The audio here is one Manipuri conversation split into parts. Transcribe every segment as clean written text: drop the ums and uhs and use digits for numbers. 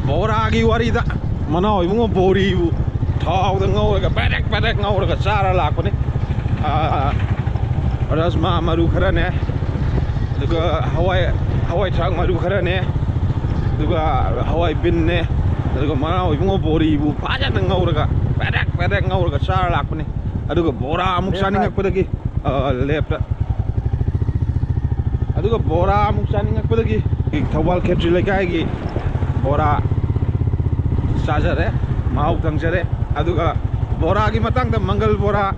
Boragi warida mana ibungo bori ibu thau da ngau pedek ngau ga chara lakpani rasma maru khara ne duga hawai thak maru khara ne duga hawai bin ne duga mana ibungo bori ibu paja da ngau ga pedek ngau ga chara lakpani aduga bora amuk sani ngakpadagi lepta aduga bora amuk sani ngakpadagi Thawal Khetri Lekai gi bora Sajare, mau Kangsare, aduga bora gi matang da Mangal bora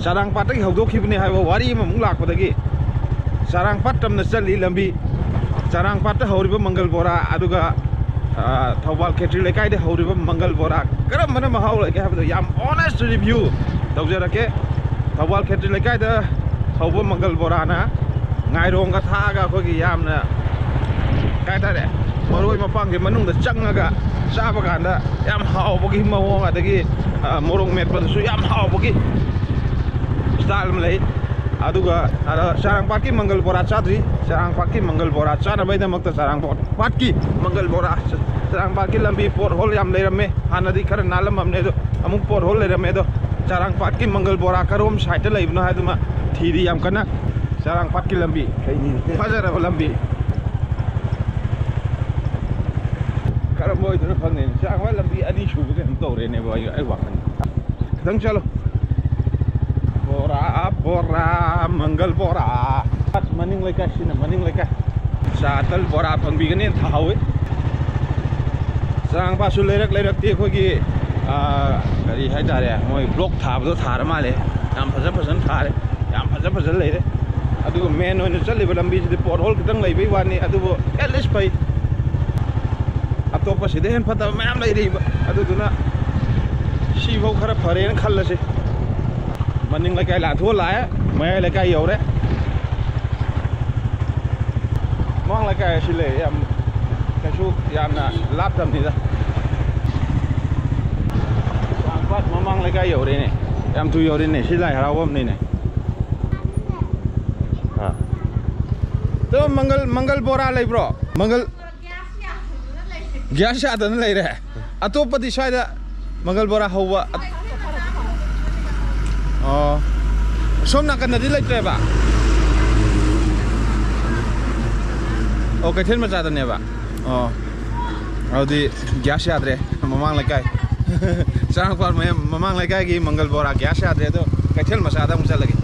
sarang pat gi hawdo khibne haiwa wari ma mung lak padagi sarang pat tam na chali lambi sarang pat hawriba Mangal bora aduga Thawal Khetri Lekai de hawriba Mangal bora karam mana ma haw like habdo yam honest review tawjarake Thawal Khetri Lekai da hawba Mangal bora na ngairong ga tha ga khogi yamna kai tare maroi mapang ge manung da changaga saba ganda yam hawbagi mawong adagi morong met padasu yam hawbagi style mlai aduga sarang paki Mangal bora chadri sarang paki Mangal bora chana baida makta sarang paki Mangal bora sarang paki lambi por hol yam leirame hanadi khara nalam amne do amuk por hol leirame do sarang paki Mangal bora karom side laibno haduma thiri yam kana sarang paki lambi fajara lambi Karamboy itu nak ni, siapa lambi ani shubu kan tahu rene boy, wakan. Kita chalo. Bora Mangal bora. Pas maning leka sini, maning leka. Satal bora pangbigan ni tahu. Sarang pasul lerak tiap lagi. Kali hai cari, moi blok thap tu thar male. Yang pasal thar, yang pasal lere. Aduh main orang cali lambi jadi porhol kita ngai bayi wani. Aduh keles bayi. Atau sih deh pada macam lagi, aduh tu na si bau khara pharean khalla se maning la kai la thua la mai la kai yo de mong la kai si le yam kai su yam na lap tam ni da sang pat mamang la kai yo de ne yam tu yo de ne si lai harau bom ni ne ha to Mangal bora lai bro Mangal gas ada na lay re ato pa di side Mangal bora hawa oh som na kan na di lay tre ba okay then ma jada ne ba oh audi gas adre mamang lay kai sarang par mamang lay kai gi Mangal bora gas adre to kaithel ma sada musa lagi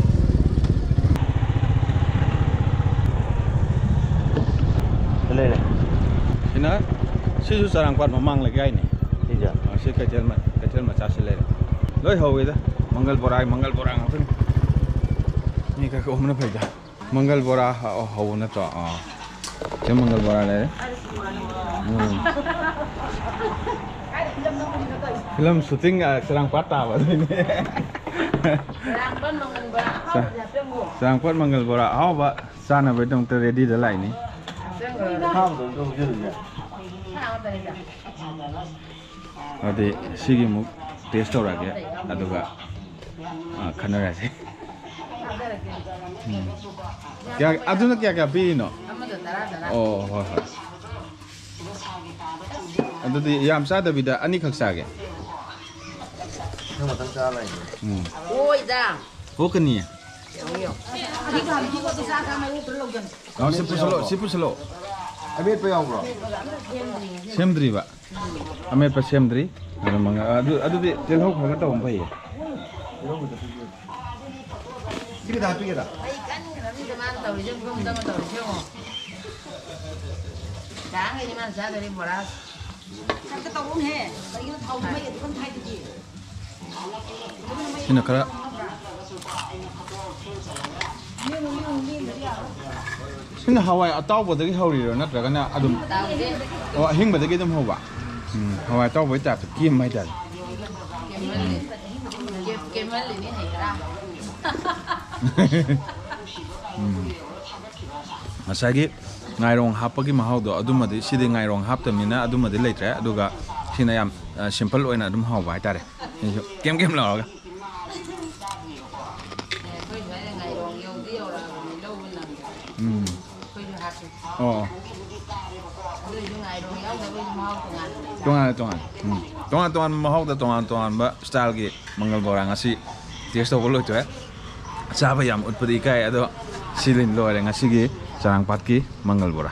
le le ina si sarang pat mamang lagi ni, iya. Si kecil macam selera. Loi hawi dah. Mangal bora ngapun. Ni kakak mana pergi? Mangal bora hawi na to. Cuma Mangal bora le. Film syuting sarang pat apa ini? Sarang pat Mangal bora. Apa? Sana betul tu ready dah lah ini. Adi sigi muk taste orang ya, aduga khana rasa. Kya aduna kya bino? Oh, adu di yam sada bida ani khak sa ge. Nama tang sa lai. Oi da. Ho kani. Oh, sipu selo. Amet pa yang bro. Semdri ba. Amet pa semdri. Ano mga adu di telho khaga ta umpai. Sige da pige da. Ai kan ni da man ta ri jeng gum da ma ta ri jeng. Dang ni man sa da ri bora. Kan ta tong he. Ai yo thau mai ya kan thai ti. Sina kara. Sina hawai atau bodagi hauri ro natra kana adum. Oh hing bodagi dum hawa. Hawai atau boi ta kim mai ta. Kemal ni hai kara. Masagi ngairong hapagi mahau do adumadi sidi ngairong haptamina adumadi leitre aduga sina yam simple oina adum hawa hai tare. Kem la ga. Oh. Tongan. Tongan mahal tongan style ki mangal bora ngasi taste to bolu ya. Sabe yam utpadi kai ado silin lo ngasi ki sarang pat ki mangal bora.